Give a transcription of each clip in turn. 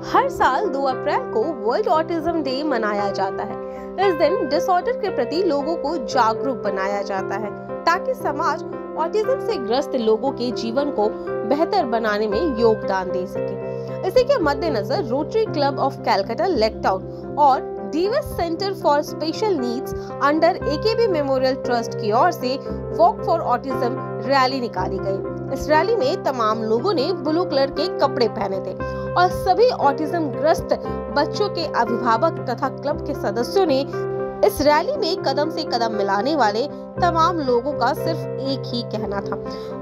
हर साल 2 अप्रैल को world autism day मनाया जाता है। इस दिन डिसऑर्डर के प्रति लोगों को जागरूक बनाया जाता है ताकि समाज ऑटिज्म से ग्रस्त लोगों के जीवन को बेहतर बनाने में योगदान दे सके। इसी के मद्देनजर rotary club of Calcutta Lake Town और डीवेस centre for special needs under AKB memorial trust की ओर से वॉक फॉर ऑटिज्म रैली निकाली गई। इस रैली में तमाम लोगों ने ब्लू कलर के कपड़े पहने थे और सभी ऑटिज्म ग्रस्त बच्चों के अभिभावक तथा क्लब के सदस्यों ने इस रैली में कदम से कदम मिलाने वाले तमाम लोगों का सिर्फ एक ही कहना था,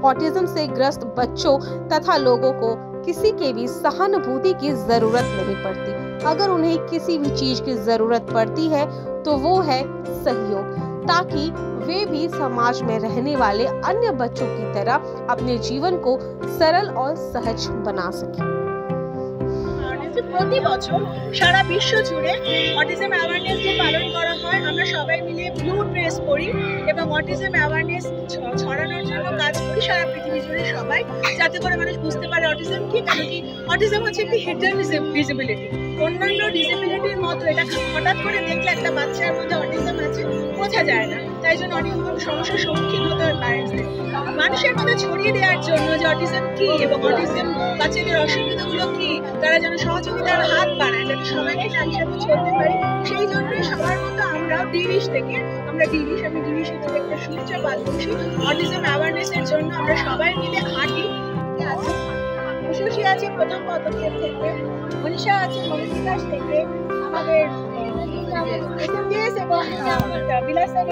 ऑटिज्म से ग्रस्त बच्चों तथा लोगों को किसी के भी सहानुभूति की जरूरत नहीं पड़ती। अगर उन्हें किसी भी चीज की जरूरत पड़ती है तो वो है सहयोग, ताकि वे भी समाज में रहने वाले अन्य बच्चों की तरह अपने जीवन को सरल और सहज बना सके। প্রতি বছর সারা বিশ্ব জুড়ে অটিজম অ্যাওয়ারনেস ডে পালন করা হয়। আমরা সবাই মিলে ব্লু ড্রেস পরি এবং অটিজম অ্যাওয়ারনেস ছড়ানোর জন্য কাজ করি সারা পৃথিবী জুড়ে সবাই, যাতে করে মানুষ বুঝতে পারে অটিজম কি। কারণ কি, অটিজম হচ্ছে একটি হিডেন ডিসেবিলিটি। অন্যান্য ডিসেবিলিটির মতো এটা হঠাৎ করে দেখলে একটা বাচ্চার মধ্যে অটিজম আছে বোঝা যায় না, তাই জন্য অনেক সমস্যার সম্মুখীন হতে হয় প্যারেন্টসদের। মানুষের মধ্যে ছড়িয়ে দেওয়ার জন্য যে অটিজম কি এবং অটিজম বাচ্চাদের অসুবিধাগুলো কি, তারা যেন সহযোগিতার হাত বাড়ায়, যাতে সবাইকে একসাথে চলতে পারি। সেই জন্যই সবার মতো আমরাও আমি ডিভিশ থেকে একটা শুভেচ্ছা বার্তা অটিজম অ্যাওয়ারনেসের জন্য আমরা সবাই মিলে হাঁটি। সুশী আছে প্রথম পদক্ষেপ থেকে, মনীষা আছে মনীষিকাশ থেকে, আমাদের এবং বিলাসের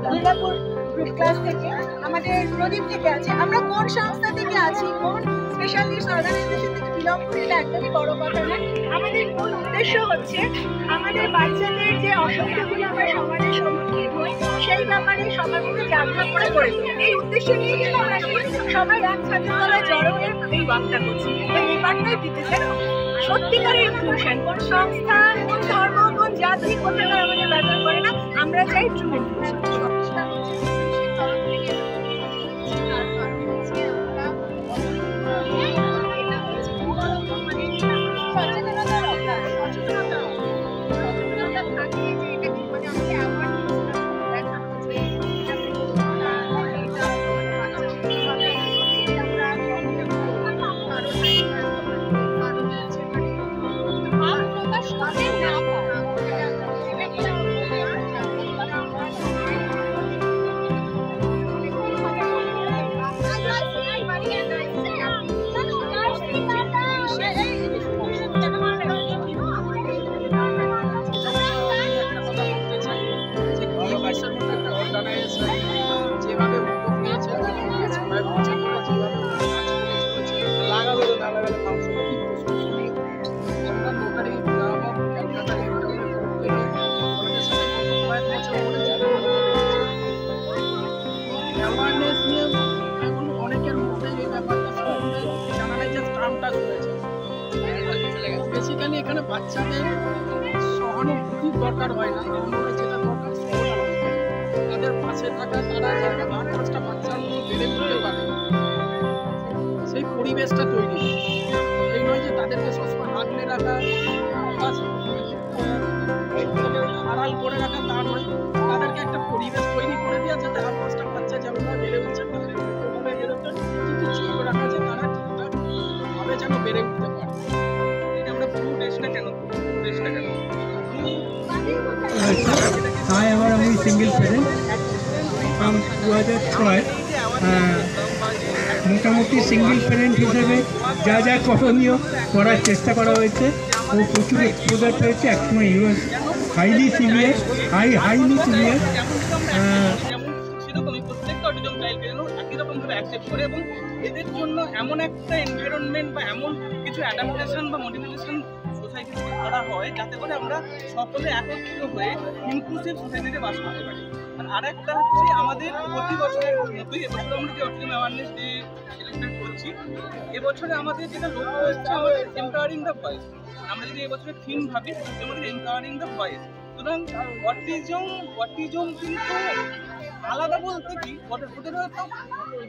দুর্গাপুর গ্রুপ ক্লাস থেকে, আমাদের প্রদীপ থেকে আছে। আমরা কোন সংস্থা থেকে আছি, কোন স্পেশাল নিডস অর্গানাইজেশন থেকে বিলং করি, এটা একদমই বড় কথা নয়। আমাদের মূল উদ্দেশ্য হচ্ছে আমাদের বাচ্চাদের যে অসুবিধাগুলো আমরা সমাজের সম্মুখীন হই সেই ব্যাপারে সবার মধ্যে জাগরণ করে তোলা। এই উদ্দেশ্য নিয়ে কিন্তু আমরা সবাই একসাথে তলায় জড়ো হয়ে এই বার্তা করছি। এই বার্তায় দিতে চাই সত্যিকারের ইনক্লুশন। কোন সংস্থা, কোন ধর্ম, কোন জাতি, কোথাকার আমাদের ব্যাপার করে না, আমরা চাই ট্রু ইনক্লুশন। বেসিক্যালি এখানে বাচ্চাদের সহানুভূতির দরকার হয় না, যেটা দরকার তাদের পাশে থাকা, তারা যাতে 8-5টা বাচ্চার মতো বেড়ে উঠতে পারে সেই পরিবেশটা তৈরি। এই নয় যে তাদেরকে সবসময় আগলে রাখা বা আড়াল করে রাখা, তা নয়। তাদেরকে একটা পরিবেশ তৈরি করে দেওয়া যাতে 8-5টা বাচ্চা যেমনভাবে বেড়ে উঠছে তাদের কিন্তু চোখ রাখা যে তারা ঠিকঠাকভাবে যেন বেড়ে উঠতে পারে। এবার আমি সিঙ্গেল প্যারেন্ট 2006 মোটামুটি সিঙ্গেল প্যারেন্ট হিসেবে যা যা করণীয় করার চেষ্টা করা হয়েছে ও প্রচুর এক্সপোজার পেয়েছে। একসময় ইউএস হাইলি সিভিয়ার এবং এদের জন্য এমন একটা এনভায়রনমেন্ট বা এমন কিছু অ্যাডাপ্টেশন বা মোটিভেশন সোসাইটি থেকে করা হয় যাতে করে আমরা সকলে একত্রিত হয়ে ইনক্লুসিভ সোসাইটিতে বাস করতে পারি। আর একটা হচ্ছে আমাদের প্রতি বছরের মতোই এবছর আমরা যে অটিজম অ্যাওয়ারনেস ডে সেলিব্রেট করছি, এবছরে আমাদের যেটা লক্ষ্য হচ্ছে আমাদের এম্পাওয়ারিং দ্য ভয়েস। আমরা যদি এবছরের থিম ভাবি আমাদের এম্পাওয়ারিং দ্য ভয়েস, সুতরাং অটিজম কিন্তু আলাদা বলতে কি ওদের হয়তো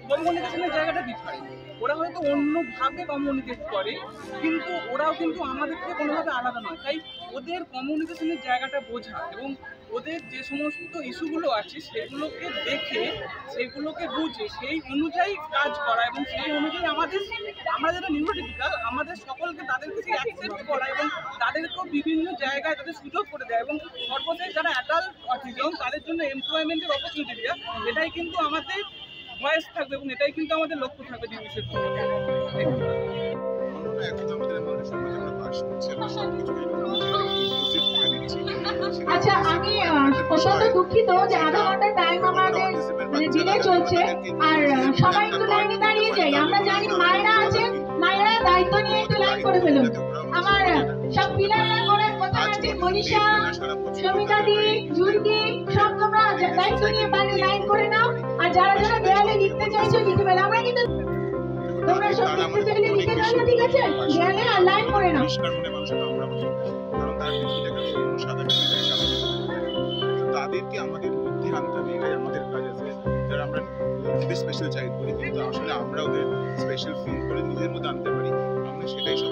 কমিউনিকেশনের জায়গাটা ডিফারেন্ট। ওরা হয়তো অন্যভাবে কমিউনিকেট করে, কিন্তু ওরাও কিন্তু আমাদের থেকে কোনোভাবে আলাদা নয়। তাই ওদের কমিউনিকেশনের জায়গাটা বোঝা এবং ওদের যে সমস্ত ইস্যুগুলো আছে সেগুলোকে দেখে, সেগুলোকে বুঝে সেই অনুযায়ী কাজ করা এবং সেই অনুযায়ী আমরা যারা নিউরোটিপিক্যাল আমাদের সকলকে তাদেরকে সেই অ্যাকসেপ্ট করা এবং তাদেরকেও বিভিন্ন জায়গায় তাদের সুযোগ করে দেয় এবং সর্বশেষ যারা অ্যাডাল্ট অটিজম তাদের জন্য এমপ্লয়মেন্টের অপরচুনিটি দেওয়া, এটাই কিন্তু আমাদের ভয়েস থাকবে এবং এটাই কিন্তু আমাদের লক্ষ্য থাকবে জিনিসের আচ্ছা, আমি অত্যন্ত দুঃখিত যে আধা ঘন্টা টাইম আমাদের ডিলে চলছে, আর সবাই একটু লাইনে দাঁড়িয়ে যাই। আমরা জানি মায়েরা আছেন, মায়েরা দায়িত্ব নিয়ে একটু লাইন করে ফেলুন। আমার সব পিলাররা করার কথা আছে, মনীষা, সমিতা দি, জুলদি, সব তোমরা দায়িত্ব নিয়ে বাইরে লাইন করে নাও। আর যারা যারা দেয়ালে লিখতে চাইছো লিখতে পারো, আমরা কিন্তু তোমরা সব লিখতে চাইলে লিখে দাও না, ঠিক আছে? দেয়ালে আর লাইন করে নাও। তাদেরকে আমাদের মধ্যে আনতে হবে, এটাই আমাদের কাজ আছে। যারা আমরা ওদের স্পেশাল চাইল্ড করি, কিন্তু আসলে আমরা ওদের স্পেশাল ফিল করে নিজের মধ্যে আনতে পারি, আমরা সেটাই সব